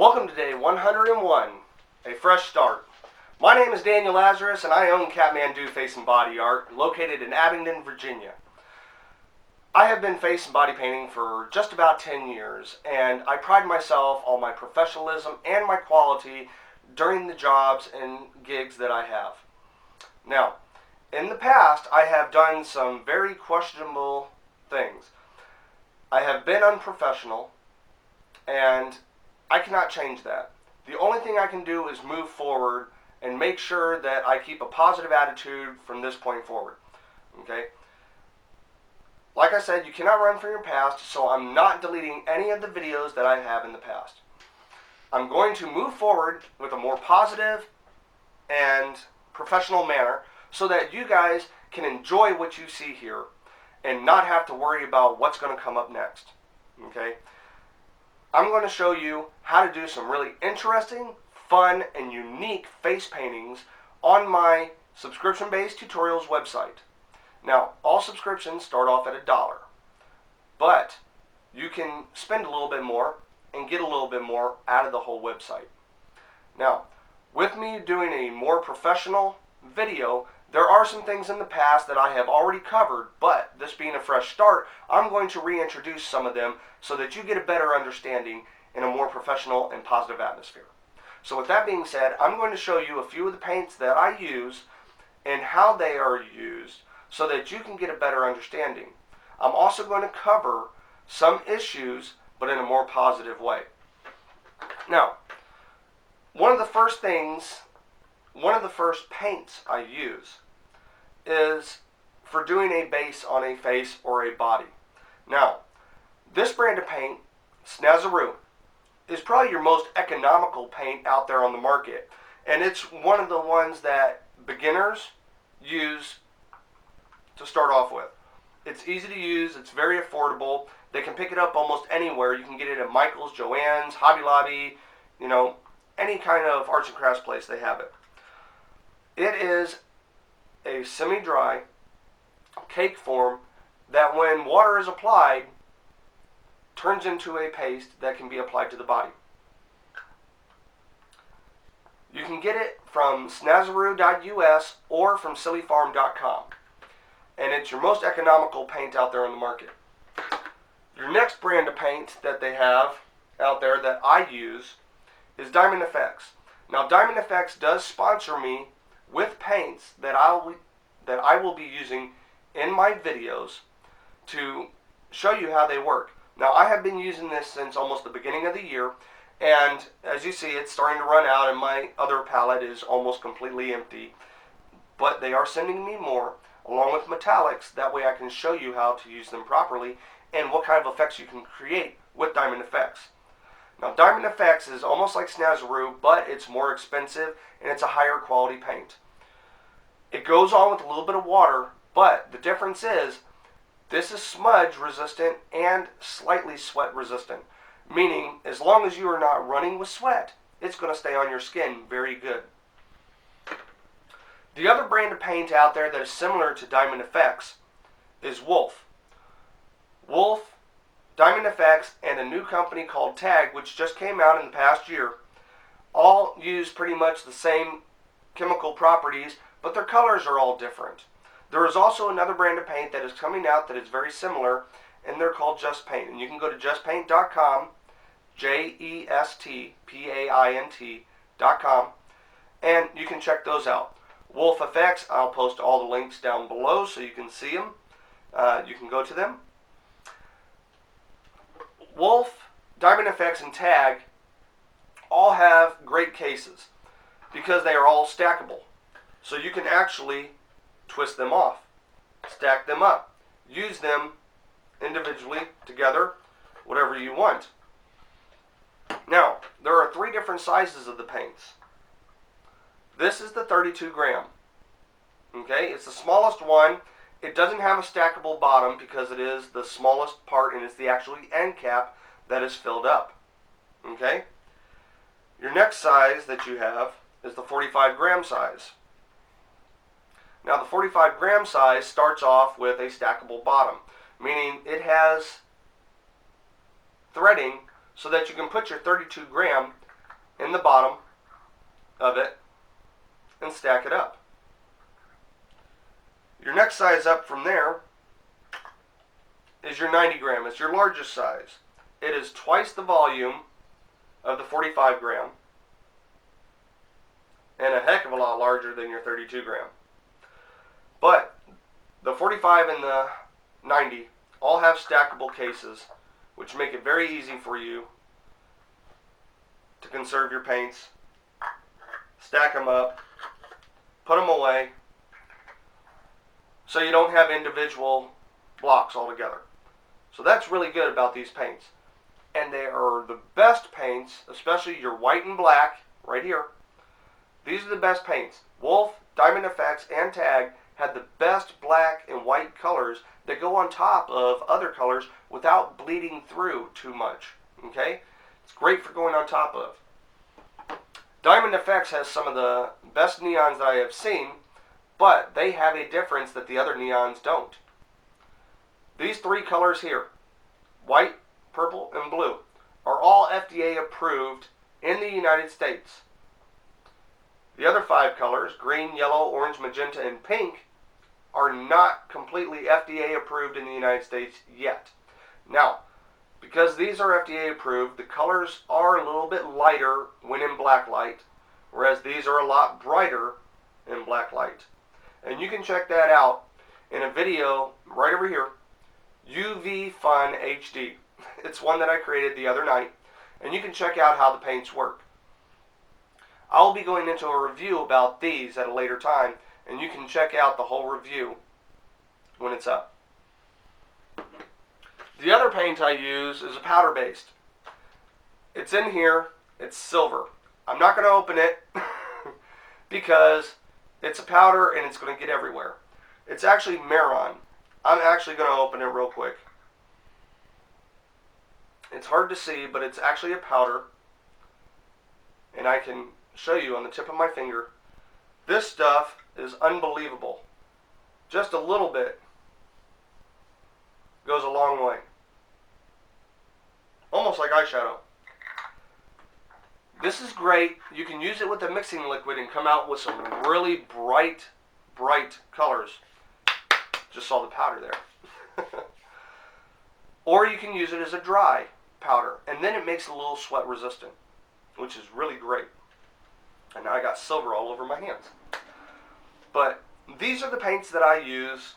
Welcome to day 101, a fresh start. My name is Daniel Lazarus and I own Katmandew Face and Body Art, located in Abingdon, Virginia. I have been face and body painting for just about 10 years, and I pride myself on my professionalism and my quality during the jobs and gigs that I have. Now, in the past, I have done some very questionable things. I have been unprofessional, and I cannot change that. The only thing I can do is move forward and make sure that I keep a positive attitude from this point forward. Okay? Like I said, you cannot run from your past, so I'm not deleting any of the videos that I have in the past. I'm going to move forward with a more positive and professional manner so that you guys can enjoy what you see here and not have to worry about what's going to come up next. Okay? I'm going to show you how to do some really interesting, fun, and unique face paintings on my subscription-based tutorials website. Now, all subscriptions start off at $1, but you can spend a little bit more and get a little bit more out of the whole website. Now, with me doing a more professional video, there are some things in the past that I have already covered, but this being a fresh start, I'm going to reintroduce some of them so that you get a better understanding in a more professional and positive atmosphere. So with that being said, I'm going to show you a few of the paints that I use and how they are used so that you can get a better understanding. I'm also going to cover some issues, but in a more positive way. Now, one of the first paints I use is for doing a base on a face or a body. Now, this brand of paint, Snazaroo, is probably your most economical paint out there on the market. And it's one of the ones that beginners use to start off with. It's easy to use, it's very affordable. They can pick it up almost anywhere. You can get it at Michael's, Joann's, Hobby Lobby, any kind of arts and crafts place, they have it. It is a semi-dry cake form that when water is applied turns into a paste that can be applied to the body. You can get it from snazaroo.us or from sillyfarm.com, and it's your most economical paint out there on the market. Your next brand of paint that they have out there that I use is Diamond FX. Now, Diamond FX does sponsor me with paints that I will be using in my videos to show you how they work. Now, I have been using this since almost the beginning of the year, and as you see, it's starting to run out, and my other palette is almost completely empty. But they are sending me more, along with metallics. That way I can show you how to use them properly and what kind of effects you can create with Diamond FX. Now, Diamond FX is almost like Snazaroo, but it's more expensive and it's a higher quality paint. It goes on with a little bit of water, but the difference is this is smudge resistant and slightly sweat resistant, meaning as long as you are not running with sweat, it's going to stay on your skin very good. The other brand of paint out there that is similar to Diamond FX is Wolf. Wolf, Diamond FX, and a new company called Tag, which just came out in the past year, all use pretty much the same chemical properties, but their colors are all different. There is also another brand of paint that is coming out that is very similar, and they're called Just Paint. And you can go to justpaint.com, JESTPAINT.com, and you can check those out. Wolf FX, I'll post all the links down below so you can see them. You can go to them. Wolf, Diamond FX, and Tag all have great cases because they are all stackable. So you can actually twist them off, stack them up, use them individually, together, whatever you want. Now, there are 3 different sizes of the paints. This is the 32 gram. Okay, it's the smallest one. It doesn't have a stackable bottom because it is the smallest part and it's the actually end cap that is filled up. Okay? Your next size that you have is the 45 gram size. Now, the 45 gram size starts off with a stackable bottom, meaning it has threading so that you can put your 32 gram in the bottom of it and stack it up. Your next size up from there is your 90 gram. It's your largest size. It is twice the volume of the 45 gram and a heck of a lot larger than your 32 gram. But the 45 and the 90 all have stackable cases, which make it very easy for you to conserve your paints, stack them up, put them away, so you don't have individual blocks altogether. So that's really good about these paints. And they are the best paints, especially your white and black, right here. These are the best paints. Wolf, Diamond Effects, and Tag had the best black and white colors that go on top of other colors without bleeding through too much. Okay? It's great for going on top of. Diamond Effects has some of the best neons that I have seen, but they have a difference that the other neons don't. These three colors here, white, purple, and blue, are all FDA approved in the United States. The other five colors, green, yellow, orange, magenta, and pink, are not completely FDA approved in the United States yet. Now, because these are FDA approved, the colors are a little bit lighter when in black light, whereas these are a lot brighter in black light. And you can check that out in a video right over here, UV Fun HD. It's one that I created the other night, and you can check out how the paints work. I'll be going into a review about these at a later time, and you can check out the whole review when it's up. The other paint I use is a powder-based. It's in here. It's silver. I'm not going to open it because it's a powder and it's going to get everywhere. It's actually Maron. I'm actually going to open it real quick. It's hard to see, but it's actually a powder, and I can show you on the tip of my finger. This stuff is unbelievable. Just a little bit goes a long way. Almost like eyeshadow. This is great. You can use it with a mixing liquid and come out with some really bright, bright colors. Just saw the powder there. Or you can use it as a dry powder, and then it makes it a little sweat resistant, which is really great. And now I got silver all over my hands. But these are the paints that I use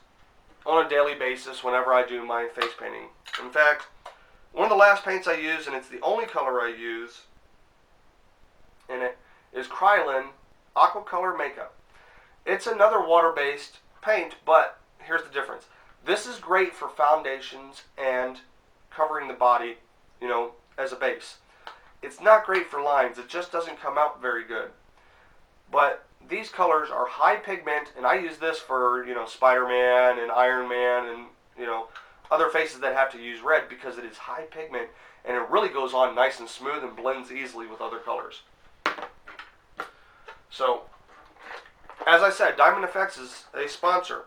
on a daily basis whenever I do my face painting. In fact, one of the last paints I use, and it's the only color I use in it, is Krylon Aqua Color Makeup. It's another water-based paint, but here's the difference. This is great for foundations and covering the body, you know, as a base. It's not great for lines. It just doesn't come out very good. But these colors are high pigment, and I use this for, you know, Spider-Man and Iron Man and, you know, other faces that have to use red because it is high pigment, and it really goes on nice and smooth and blends easily with other colors. So, as I said, Diamond Effects is a sponsor.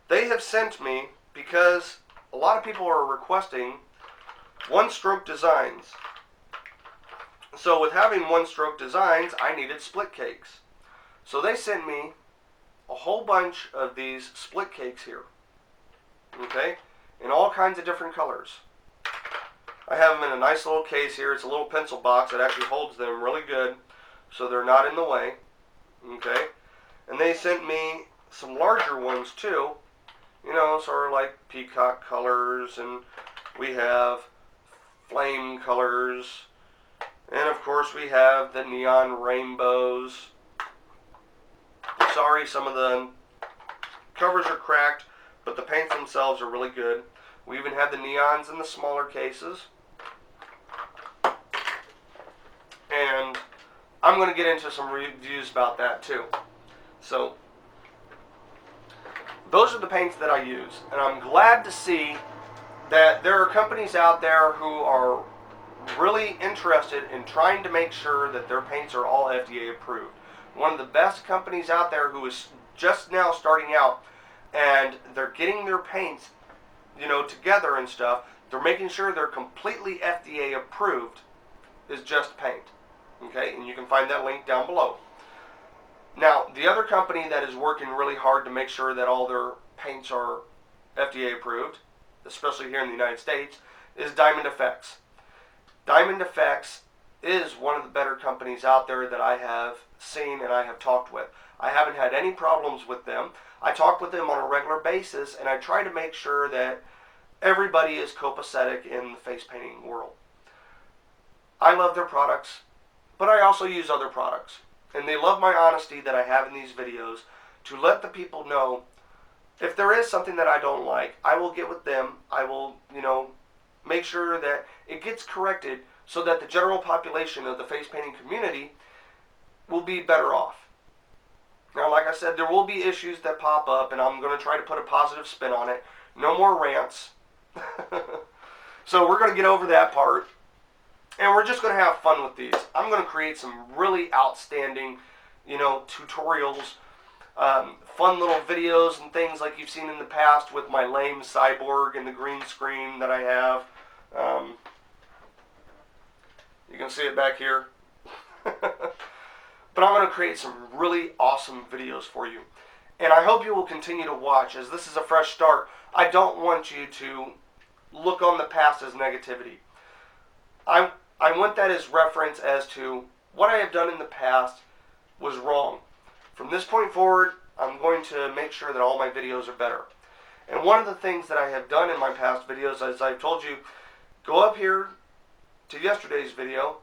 They have sent me, because a lot of people are requesting one-stroke designs. So with having one-stroke designs, I needed split cakes. So they sent me a whole bunch of these split cakes here. Okay? In all kinds of different colors. I have them in a nice little case here. It's a little pencil box that actually holds them really good, so they're not in the way. Okay? And they sent me some larger ones too. You know, sort of like peacock colors, and we have flame colors, and of course we have the neon rainbows. Sorry, some of the covers are cracked, but the paints themselves are really good. We even have the neons in the smaller cases. And I'm going to get into some reviews about that too. So, those are the paints that I use, and I'm glad to see that there are companies out there who are really interested in trying to make sure that their paints are all FDA approved. One of the best companies out there who is just now starting out, and they're getting their paints, you know, together and stuff. They're making sure they're completely FDA approved, is Just Paint. Okay, and you can find that link down below. Now, the other company that is working really hard to make sure that all their paints are FDA approved, especially here in the United States, is Diamond Effects. Diamond Effects is one of the better companies out there that I have seen and I have talked with. I haven't had any problems with them. I talk with them on a regular basis, and I try to make sure that everybody is copacetic in the face painting world. I love their products, but I also use other products. And they love my honesty that I have in these videos to let the people know if there is something that I don't like, I will get with them. I will, make sure that it gets corrected so that the general population of the face painting community will be better off. Now, like I said, there will be issues that pop up, and I'm going to try to put a positive spin on it. No more rants. So we're going to get over that part, and we're just going to have fun with these. I'm going to create some really outstanding, tutorials, fun little videos and things like you've seen in the past with my lame cyborg and the green screen that I have. You can see it back here. But I'm going to create some really awesome videos for you. And I hope you will continue to watch, as this is a fresh start. I don't want you to look on the past as negativity. I want that as reference as to what I have done in the past was wrong. From this point forward, I'm going to make sure that all my videos are better. And one of the things that I have done in my past videos, as I've told you, go up here to yesterday's video,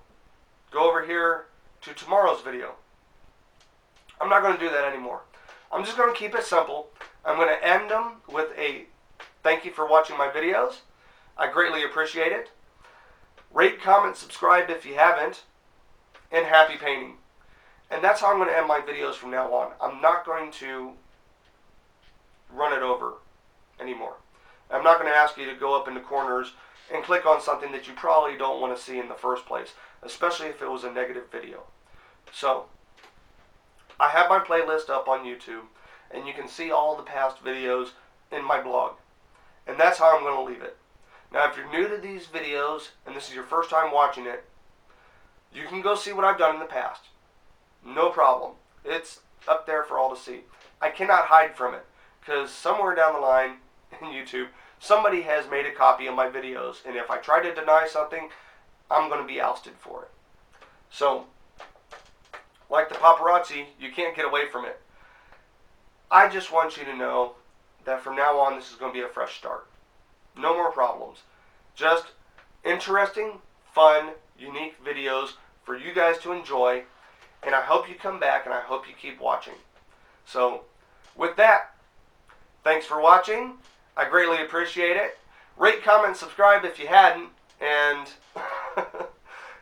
go over here to tomorrow's video. I'm not going to do that anymore. I'm just going to keep it simple. I'm going to end them with a thank you for watching my videos. I greatly appreciate it. Rate, comment, subscribe if you haven't, and happy painting. And that's how I'm going to end my videos from now on. I'm not going to run it over anymore. I'm not going to ask you to go up in the corners and click on something that you probably don't want to see in the first place, especially if it was a negative video. So, I have my playlist up on YouTube, and you can see all the past videos in my blog. And that's how I'm going to leave it. Now, if you're new to these videos, and this is your first time watching it, you can go see what I've done in the past. No problem. It's up there for all to see. I cannot hide from it, because somewhere down the line in YouTube, somebody has made a copy of my videos, and if I try to deny something, I'm going to be ousted for it. So, like the paparazzi, you can't get away from it. I just want you to know that from now on, this is going to be a fresh start. No more problems. Just interesting, fun, unique videos for you guys to enjoy. And I hope you come back, and I hope you keep watching. So, with that, thanks for watching. I greatly appreciate it. Rate, comment, subscribe if you hadn't. And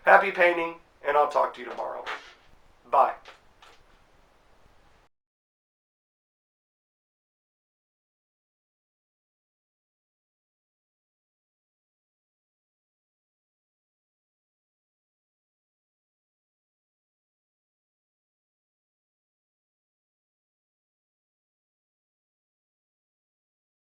happy painting, and I'll talk to you tomorrow. Bye.